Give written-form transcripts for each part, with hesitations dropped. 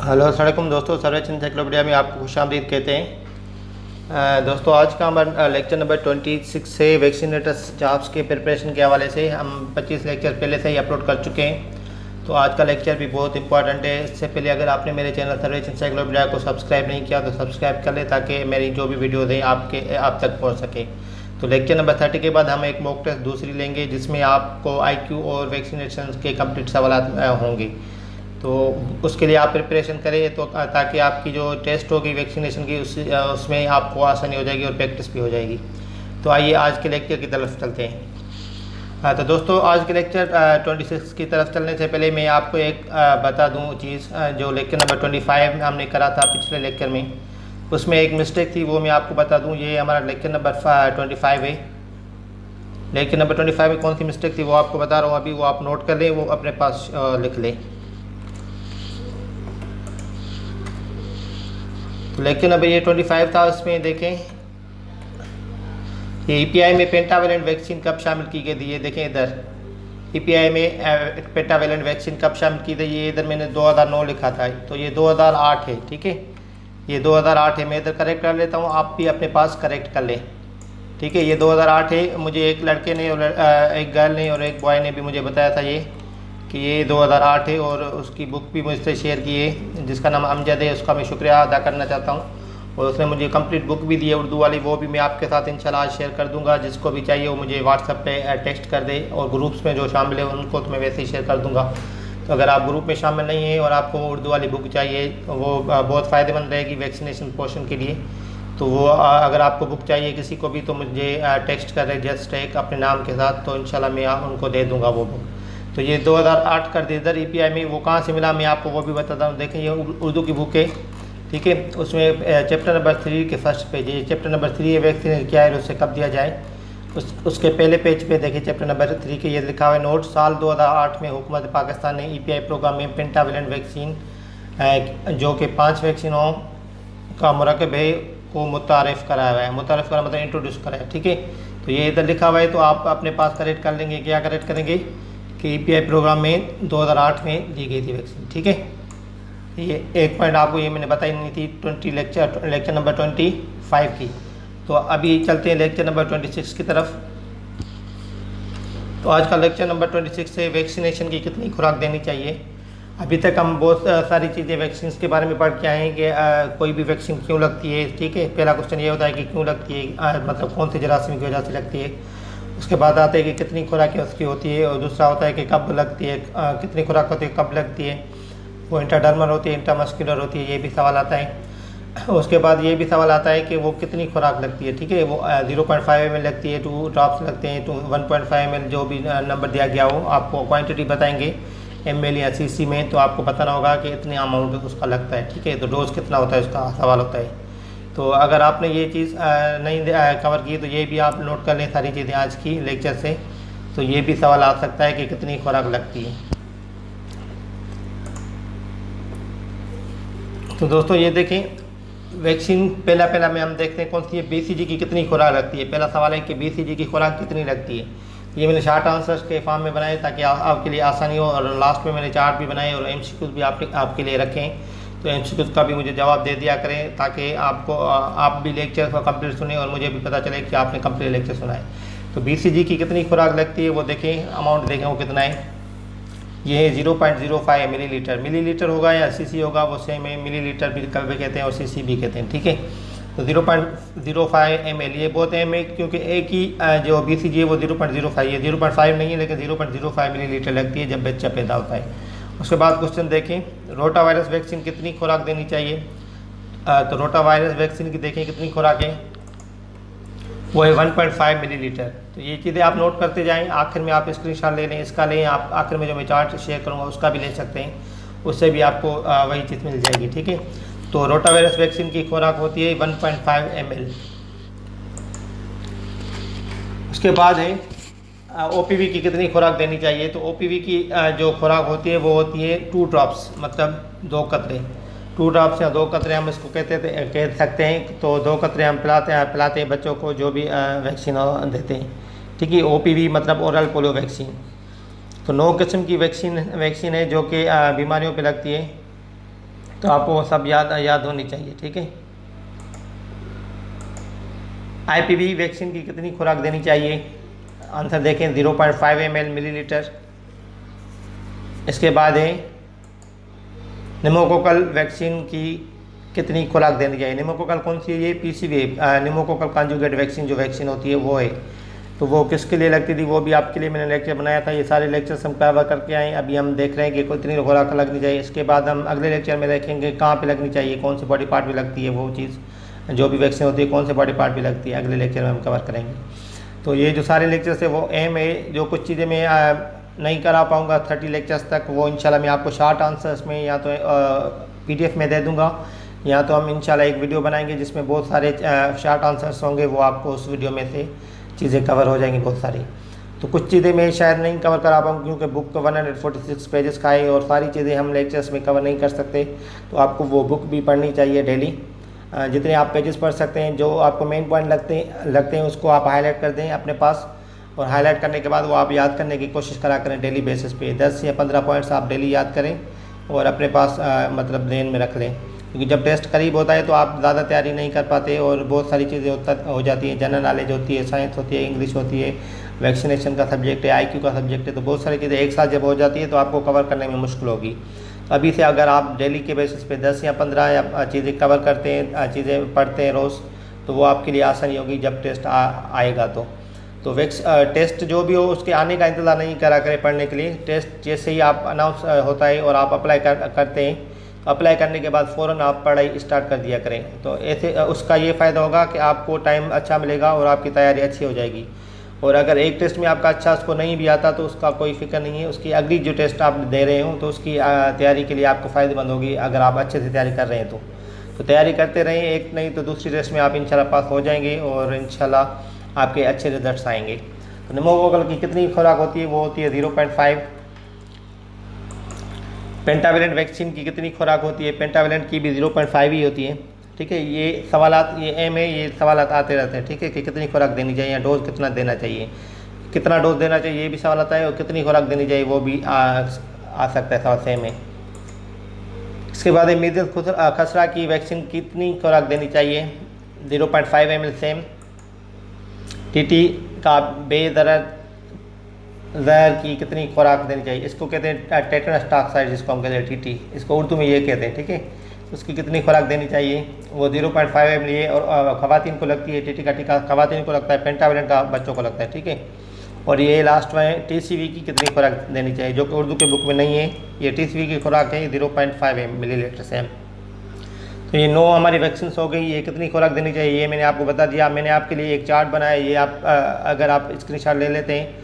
Hello अस्सलाम दोस्तों, सर्वेच encyclopedia में आपको खुशामदीद कहते हैं। दोस्तों, आज का हमारा लेक्चर नंबर 26 से वैक्सीनेटर्स जॉब्स के प्रिपरेशन के हवाले से हम 25 लेक्चर पहले से ही अपलोड कर चुके हैं। तो आज का लेक्चर भी बहुत इंपॉर्टेंट है। इससे पहले अगर आपने मेरे चैनल सर्वेच एनसाइक्लोपीडिया को सब्सक्राइब नहीं किया तो सब्सक्राइब कर ले, ताकि मेरी जो भी वीडियोज़ हैं आप तक पहुँच सके। तो लेक्चर नंबर 30 के बाद हम एक मॉक टेस्ट दूसरी लेंगे, जिसमें आपको IQ और वैक्सीनेशन के कंप्लीट सवाल होंगे। तो उसके लिए आप प्रिपरेशन करें, तो ताकि आपकी जो टेस्ट होगी वैक्सीनेशन की उसमें आपको आसानी हो जाएगी और प्रैक्टिस भी हो जाएगी। तो आइए आज के लेक्चर की तरफ चलते हैं। तो दोस्तों, आज के लेक्चर 26 की तरफ चलने से पहले मैं आपको एक बता दूं चीज़, जो लेक्चर नंबर 25 में हमने करा था पिछले लेक्चर में, उसमें एक मिस्टेक थी, वो मैं आपको बता दूं। ये हमारा लेक्चर नंबर 25 है। लेक्चर नंबर 25 में कौन सी मिस्टेक थी वो आपको बता रहा हूँ अभी, वो आप नोट कर लें, वो अपने पास लिख लें। तो लेक्चर नंबर ये 25 था, उसमें देखें ये EPI में पेंटावेलेंट वैक्सीन कब शामिल की गई थी। ये देखें इधर EPI में पेंटावेलेंट वैक्सीन कब शामिल की थी। ये इधर मैंने 2009 लिखा था, तो ये 2008 है। ठीक है, ये 2008 है। मैं इधर करेक्ट कर लेता हूँ, आप भी अपने पास करेक्ट कर लें। ठीक है, ये 2008 है। मुझे एक लड़के ने और एक गर्ल ने और एक बॉय ने भी मुझे बताया था ये कि ये 2008 है, और उसकी बुक भी मुझसे शेयर की है, जिसका नाम अमजद है। उसका मैं शुक्रिया अदा करना चाहता हूँ, और उसने मुझे कंप्लीट बुक भी दी है उर्दू वाली, वो भी मैं आपके साथ इंशाल्लाह आज शेयर कर दूंगा। जिसको भी चाहिए वो मुझे व्हाट्सएप पे टेक्स्ट कर दे, और ग्रुप्स में जो शामिल है उनको तो मैं वैसे ही शेयर कर दूंगा। तो अगर आप ग्रुप में शामिल नहीं हैं और आपको उर्दू वाली बुक चाहिए, वो बहुत फ़ायदेमंद रहेगी वैक्सीनेशन पोर्शन के लिए। तो वो अगर आपको बुक चाहिए किसी को भी, तो मुझे टेक्स्ट कर दे जस्ट एक अपने नाम के साथ, तो इंशाल्लाह मैं उनको दे दूँगा वो बुक। तो ये 2008 कर दी इधर EPI में। वो कहाँ से मिला मैं आपको वो भी बताता हूँ। देखें, ये उर्दू की बुक है। ठीक है, उसमें चैप्टर नंबर 3 के फर्स्ट पेज, ये चैप्टर नंबर 3 है वैक्सीन क्या है, उससे कब दिया जाए। उसके पहले पेज पे देखिए चैप्टर नंबर 3 के ये लिखा हुआ है, नोट साल 2008 में हुकूमत पाकिस्तान ने EPI प्रोग्राम में पेंटावेलेंट वैक्सीन जो कि 5 वैक्सीनों का मरकब है को मुतारिफ़ कराया हुआ है। मुतारिफ़ करा मतलब इंट्रोड्यूस कराया। ठीक है, तो ये इधर लिखा हुआ है, तो आप अपने पास करेक्ट कर लेंगे। क्या करेक्ट करेंगे कि EPI प्रोग्राम में 2008 में दी गई थी वैक्सीन। ठीक है, ये एक पॉइंट आपको ये मैंने बताई नहीं थी लेक्चर नंबर 25 की। तो अभी चलते हैं लेक्चर नंबर 26 की तरफ। तो आज का लेक्चर नंबर 26 से वैक्सीनेशन की कितनी खुराक देनी चाहिए। अभी तक हम बहुत सारी चीज़ें वैक्सीन के बारे में पढ़ के आए हैं कि कोई भी वैक्सीन क्यों लगती है। ठीक है, पहला क्वेश्चन ये होता है कि क्यों लगती है, मतलब कौन से जरासीम की वजह से लगती है। उसके बाद आते हैं कि कितनी खुराक उसकी होती है, और दूसरा होता है कि कब लगती है, कितनी खुराक होती है, कब लगती है, वो इंट्राडर्मल होती है, इंट्रामस्कुलर होती है, ये भी सवाल आता है। उसके बाद ये भी सवाल आता है कि वो कितनी खुराक लगती है। ठीक है, वो 0.5 ml लगती है, 2 ड्रॉप्स लगते हैं, 1.5 ml, जो भी नंबर दिया गया हो, आपको क्वान्टिटी बताएंगे ml या cc में, तो आपको बताना होगा कि इतने अमाउंट उसका लगता है। ठीक है, तो डोज कितना होता है उसका सवाल होता है। तो अगर आपने ये चीज़ नहीं कवर की, तो ये भी आप नोट कर लें सारी चीज़ें आज की लेक्चर से। तो ये भी सवाल आ सकता है कि कितनी खुराक लगती है। तो दोस्तों ये देखें, वैक्सीन पहला में हम देखते हैं कौन सी है, BCG की कितनी खुराक लगती है। पहला सवाल है कि BCG की खुराक कितनी लगती है। ये मैंने शार्ट आंसर्स के फॉर्म में बनाए ताकि आपके लिए आसानी हो, और लास्ट में मैंने चार्ट भी बनाए और MCQs भी आपके लिए रखें। तो MCQs का भी मुझे जवाब दे दिया करें, ताकि आप भी लेक्चर को कंप्लीट सुने और मुझे भी पता चले कि आपने कंप्लीट लेक्चर सुना है। तो BCG की कितनी खुराक लगती है वो देखें, अमाउंट देखें वो कितना है। ये है 0.05 मिलीलीटर होगा या cc होगा, वो सेम है। मिलीलीटर भी कभी कहते हैं और cc भी कहते हैं। ठीक है, तो 0.05 ml ये बहुत अहम है, क्योंकि एक ही जो BCG है वो 0.05 है, 0.5 नहीं है, लेकिन 0.05 मिलीलीटर लगती है जब बच्चा पैदा होता है। उसके बाद क्वेश्चन देखें, रोटा वायरस वैक्सीन कितनी खुराक देनी चाहिए। तो रोटा वायरस वैक्सीन की देखें कितनी खुराक है, वो है 1.5 मिलीलीटर। तो ये चीज़ें आप नोट करते जाएं, आखिर में आप स्क्रीनशॉट ले लें, इसका लें आप, आखिर में जो मैं चार्ट शेयर करूँगा उसका भी ले सकते हैं, उससे भी आपको वही चीज़ मिल जाएगी। ठीक है, तो रोटा वायरस वैक्सीन की खुराक होती है 1.5 ml। उसके बाद है OPV की कितनी खुराक देनी चाहिए। तो OPV की जो खुराक होती है वो होती है 2 ड्रॉप्स, मतलब 2 कतरे। 2 ड्रॉप्स या 2 कतरे हम इसको कह सकते हैं। तो 2 कतरे हम पिलाते हैं बच्चों को जो भी वैक्सीन देते हैं। ठीक है, OPV मतलब ओरल पोलियो वैक्सीन। तो 9 किस्म की वैक्सीन है जो कि बीमारियों पे लगती है। तो आपको वो सब याद होनी चाहिए, ठीक है। IPV वैक्सीन की कितनी खुराक देनी चाहिए? आंसर देखें 0.5 ml मिलीलीटर। इसके बाद है निमोकोकल वैक्सीन की कितनी खुराक देनी चाहिए? निमोकोकल कौन सी है? ये PCV निमोकोकल कॉन्जुगेट वैक्सीन जो वैक्सीन होती है वो है। तो वो किसके लिए लगती थी वो भी आपके लिए मैंने लेक्चर बनाया था। ये सारे लेक्चर्स हम कवर करके आए। अभी हम देख रहे हैं कि कितनी खुराक लगनी चाहिए। इसके बाद हम अगले लेक्चर में देखेंगे कहाँ पे लगनी चाहिए, कौन से बॉडी पार्ट में लगती है वो चीज़, जो भी वैक्सीन होती है कौन से बॉडी पार्ट में लगती है, अगले लेक्चर में हम कवर करेंगे। तो ये जो सारे लेक्चर्स है वो एम है। जो कुछ चीज़ें मैं नहीं करा पाऊँगा 30 लेक्चर्स तक, वो इंशाल्लाह मैं आपको शॉर्ट आंसर्स में या तो PDF में दे दूँगा, या तो हम इंशाल्लाह एक वीडियो बनाएंगे जिसमें बहुत सारे शॉर्ट आंसर्स होंगे। वो आपको उस वीडियो में से चीज़ें कवर हो जाएंगी बहुत सारी। तो कुछ चीज़ें मैं शायद नहीं कवर करा पाऊँ क्योंकि बुक तो 146 पेजेस का है और सारी चीज़ें हम लेक्चर्स में कवर नहीं कर सकते। तो आपको वो बुक भी पढ़नी चाहिए डेली। जितने आप पेजेस पढ़ सकते हैं, जो आपको मेन पॉइंट लगते हैं उसको आप हाईलाइट कर दें अपने पास, और हाईलाइट करने के बाद वो आप याद करने की कोशिश करा करें डेली बेसिस पे। 10 या 15 पॉइंट्स आप डेली याद करें और अपने पास मतलब ध्यान में रख लें, क्योंकि जब टेस्ट करीब होता है तो आप ज़्यादा तैयारी नहीं कर पाते और बहुत सारी चीज़ें हो जाती हैं। जनरल नॉलेज होती है, साइंस होती है, इंग्लिश होती है, वैक्सीनेशन का सब्जेक्ट है, IQ का सब्जेक्ट है। तो बहुत सारी चीज़ें एक साथ जब हो जाती है तो आपको कवर करने में मुश्किल होगी। तो अभी से अगर आप डेली के बेसिस पे 10 या 15 या चीज़ें कवर करते हैं, चीज़ें पढ़ते हैं रोज़, तो वो आपके लिए आसानी होगी जब टेस्ट आएगा। तो टेस्ट जो भी हो उसके आने का इंतज़ार नहीं करा करें पढ़ने के लिए। टेस्ट जैसे ही आप अनाउंस होता है और आप अप्लाई करते हैं, अप्लाई करने के बाद फ़ौरन आप पढ़ाई स्टार्ट कर दिया करें। तो ऐसे उसका ये फ़ायदा होगा कि आपको टाइम अच्छा मिलेगा और आपकी तैयारी अच्छी हो जाएगी। और अगर एक टेस्ट में आपका अच्छा उसको नहीं भी आता तो उसका कोई फ़िक्र नहीं है, उसकी अगली जो टेस्ट आप दे रहे हो तो उसकी तैयारी के लिए आपको फ़ायदेमंद होगी अगर आप अच्छे से तैयारी कर रहे हैं। तो तैयारी करते रहें, एक नहीं तो दूसरी टेस्ट में आप इंशाल्लाह पास हो जाएंगे और इंशाल्लाह आपके अच्छे रिजल्ट्स आएंगे। तो निमोकोकल की कितनी खुराक होती है? वो होती है 0.5। पेंटावेलेंट वैक्सीन की कितनी खुराक होती है? पेंटावेलेंट की भी 0.5 ही होती है, ठीक है। ये सवालात, ये एम है, ये सवालात आते रहते हैं, ठीक है, कि कितनी खुराक देनी चाहिए या डोज कितना देना चाहिए, कितना डोज देना चाहिए ये भी सवाल आता है, और कितनी खुराक देनी चाहिए वो भी आ सकता है सवाल सेम है। इसके बाद है मीजल्स खसरा की वैक्सीन कितनी खुराक देनी चाहिए? 0.5 ml सेम। TT का बेदर्द जहर की कितनी खुराक देनी चाहिए? इसको कहते हैं टेटनस टॉक्साइड, जिसको हम कहते हैं TT, इसको उर्दू में ये कहते हैं, ठीक है। उसकी कितनी खुराक देनी चाहिए? वो 0.5 ml है और ख़वातीन को लगती है। TT का टीका ख़वातीन को लगता है, पेंटावेलेंट का बच्चों को लगता है, ठीक है। और ये लास्ट में TCV की कितनी खुराक देनी चाहिए, जो कि उर्दू के बुक में नहीं है। ये TCV की खुराक है 0.5 मिलीलीटर सेम। तो ये 9 हमारी वैक्सीन हो गई। ये कितनी खुराक देनी चाहिए ये मैंने आपको बता दिया। मैंने आपके लिए एक चार्ट बनाया, ये आप अगर आप स्क्रीनशॉट ले लेते हैं,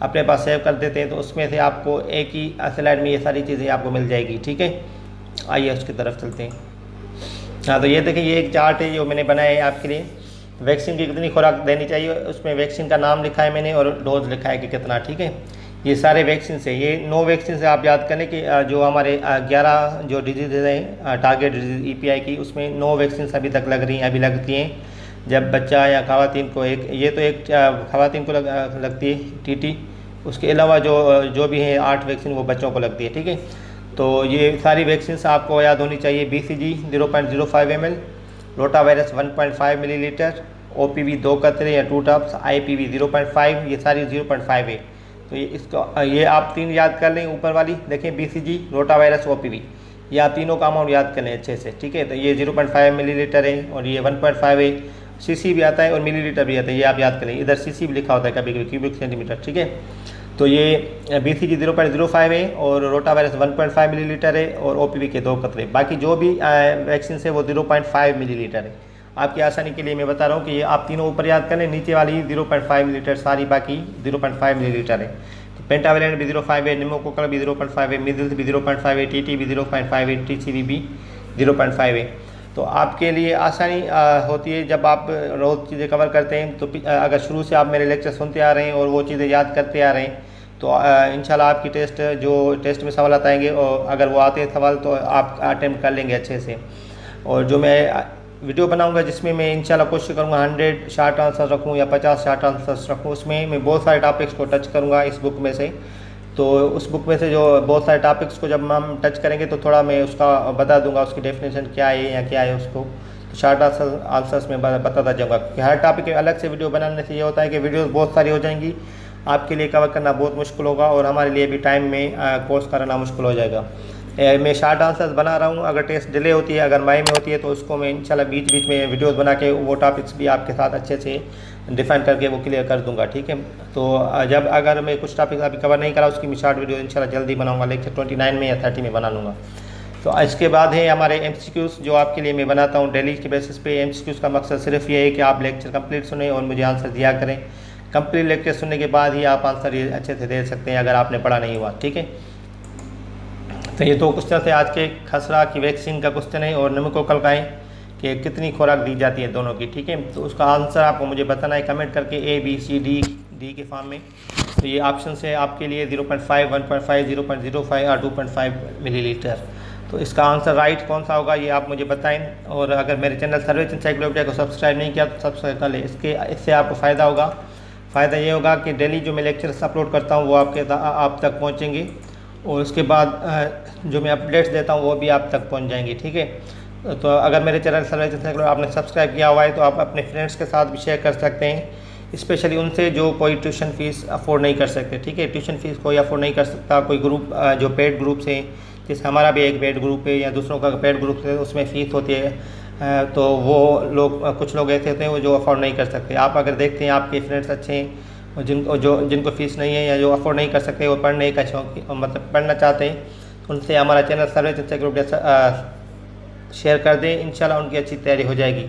अपने पास सेव कर देते हैं, तो उसमें से आपको एक ही स्लाइड में ये सारी चीज़ें आपको मिल जाएगी, ठीक है। आइए उसकी तरफ चलते हैं। हाँ, तो ये देखिए, ये एक चार्ट है जो मैंने बनाया है आपके लिए। वैक्सीन की कितनी खुराक देनी चाहिए, उसमें वैक्सीन का नाम लिखा है मैंने और डोज लिखा है कि कितना, ठीक है। ये सारे वैक्सीन से, ये 9 वैक्सीन से आप याद करें कि जो हमारे 11 जो डिजीज़ हैं टारगेट डिजीज़ EPI की, उसमें 9 वैक्सीन अभी तक लग रही हैं, अभी लगती हैं जब बच्चा या ख़वातीन को एक, ये तो एक ख़वातीन को लगती है TT। उसके अलावा जो भी हैं 8 वैक्सीन वो बच्चों को लगती है, ठीक है। तो ये सारी वैक्सीन आपको याद होनी चाहिए। BCG 0.05 ml, rota virus 1.5 millilitre, OPV 2 कतरे या 2 ड्रॉप्स, IPV 0.5, ये सारी 0.5 है। तो ये आप 3 याद कर लें ऊपर वाली, देखें BCG, रोटा वायरस, OPV, ये आप तीनों का अमाउंट याद कर लें अच्छे से, ठीक है। तो ये 0.5 मिलीलीटर है और ये 1.5 है। CC भी आता है और मिलीलीटर भी आता है, ये आप याद करें। इधर CC भी लिखा होता है कभी कभी, क्यूबिक सेंटीमीटर, ठीक है। तो ये BCG 0.05 है और रोटा वायरस 1.5 मिलीलीटर है और OPV के 2 कतरे। बाकी जो भी वैक्सीन है वो 0.5 मिलीलीटर है। आपकी आसानी के लिए मैं बता रहा हूँ कि ये आप तीनों ऊपर याद करें, नीचे वाली 0.5 मिलीलीटर, सारी बाकी 0.5 मिलीलीटर है। तो पेंटावेलेंट भी 0.5 है, निमोकोकल भी 0.5 है, मीजल्स भी 0.5 है, TT भी 0.5 है, TCV भी 0.5 है। तो आपके लिए आसानी होती है जब आप रोज़ चीज़ें कवर करते हैं। तो अगर शुरू से आप मेरे लेक्चर सुनते आ रहे हैं और वो चीज़ें याद करते आ रहे हैं, तो इंशाल्लाह आपकी टेस्ट में सवाल आएंगे, और अगर वो आते हैं सवाल तो आप अटेम्प्ट कर लेंगे अच्छे से। और जो मैं वीडियो बनाऊंगा जिसमें मैं इंशाल्लाह कोशिश करूंगा 100 शॉर्ट आंसर रखूं या 50 शॉर्ट आंसर्स रखूं, उसमें मैं बहुत सारे टॉपिक्स को टच करूंगा इस बुक में से, तो उस बुक में से जो बहुत सारे टॉपिक्स को जब हम टच करेंगे तो थोड़ा मैं उसका बता दूंगा, उसकी डेफिनेशन क्या है या क्या है, उसको शॉर्ट आंसर्स में बताता जाऊँगा। कि हर टॉपिक के अलग से वीडियो बनाने से ये होता है कि वीडियोस बहुत सारी हो जाएंगी, आपके लिए कवर करना बहुत मुश्किल होगा और हमारे लिए भी टाइम में कोर्स करना मुश्किल हो जाएगा। मैं शॉर्ट आंसर्स बना रहा हूँ, अगर टेस्ट डिले होती है, अगर मई में होती है तो उसको मैं इंशाल्लाह बीच बीच में वीडियोस बना के वो टॉपिक्स भी आपके साथ अच्छे से डिफाइन करके वो क्लियर कर दूंगा, ठीक है। तो जब अगर मैं कुछ टॉपिक्स अभी कवर नहीं करा उसकी मैं शॉर्ट वीडियो इंशाल्लाह जल्दी बनाऊंगा, लेक्चर 29 में या 30 में बना लूँगा। तो इसके बाद है हमारे MCQs जो आपके लिए मैं बनाता हूँ डेली के बेसिस पे। MCQs का मकसद सिर्फ ये है कि आप लेक्चर कंप्लीट सुने और मुझे आंसर दिया करें। कंप्लीट लेक्चर सुनने के बाद ही आप आंसर अच्छे से दे सकते हैं अगर आपने पढ़ा नहीं हुआ, ठीक है। तो ये 2 क्वेश्चन थे आज के। खसरा की वैक्सीन का क्वेश्चन है और निमोकोकल का है कि कितनी खुराक दी जाती है दोनों की, ठीक है। तो उसका आंसर आपको मुझे बताना है कमेंट करके A B C D के फॉर्म में। तो ये ऑप्शन है आपके लिए 0.5, 1.5, 0.05 और 2.5 मिलीलीटर। तो इसका आंसर राइट कौन सा होगा ये आप मुझे बताएं। और अगर मेरे चैनल सर्वेज एनसाइक्लोपीडिया को सब्सक्राइब नहीं किया तो सब्सक्राइब कर लें। इससे आपको फ़ायदा होगा। फ़ायदा ये होगा कि डेली जो मैं लेक्चर्स अपलोड करता हूँ वो आप तक पहुँचेंगे और उसके बाद जो मैं अपडेट्स देता हूँ वो भी आप तक पहुँच जाएंगी, ठीक है। तो अगर मेरे चैनल सर्वेज एनसाइक्लोपीडिया आपने सब्सक्राइब किया हुआ है तो आप अपने फ्रेंड्स के साथ भी शेयर कर सकते हैं, स्पेशली उनसे जो कोई ट्यूशन फ़ीस अफोर्ड नहीं कर सकते, ठीक है। ट्यूशन फ़ीस कोई अफोर्ड नहीं कर सकता, कोई ग्रुप जो पेड ग्रुप्स हैं, जैसे हमारा भी एक पेड ग्रुप है या दूसरों का पेड ग्रुप है, उसमें फ़ीस होती है। तो वो लोग कुछ लोग ऐसे होते हैं वो जो अफोर्ड नहीं कर सकते। आप अगर देखते हैं आपके फ्रेंड्स अच्छे हैं और जिनको फ़ीस नहीं है या जो अफोर्ड नहीं कर सकते वो पढ़ने का शौक मतलब पढ़ना चाहते हैं, उनसे हमारा चैनल सर्वेज एनसाइक्लोपीडिया शेयर कर दें। इंशाल्लाह उनकी अच्छी तैयारी हो जाएगी।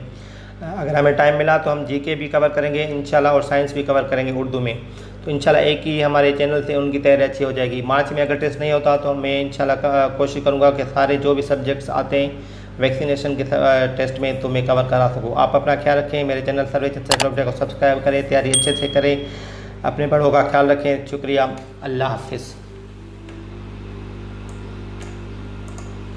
अगर हमें टाइम मिला तो हम GK भी कवर करेंगे इंशाल्लाह और साइंस भी कवर करेंगे उर्दू में। तो इंशाल्लाह एक ही हमारे चैनल से उनकी तैयारी अच्छी हो जाएगी। मार्च में अगर टेस्ट नहीं होता तो मैं इंशाल्लाह कोशिश करूँगा कि सारे जो भी सब्जेक्ट्स आते हैं वैक्सीनेशन के टेस्ट में तो मैं कवर करा सकूँ। आप अपना ख्याल रखें, मेरे चैनल सर्वेज एनसाइक्लोपीडिया को सब्सक्राइब करें, तैयारी अच्छे से करें, अपने बड़ों का ख्याल रखें। शुक्रिया, अल्लाह हाफिज़।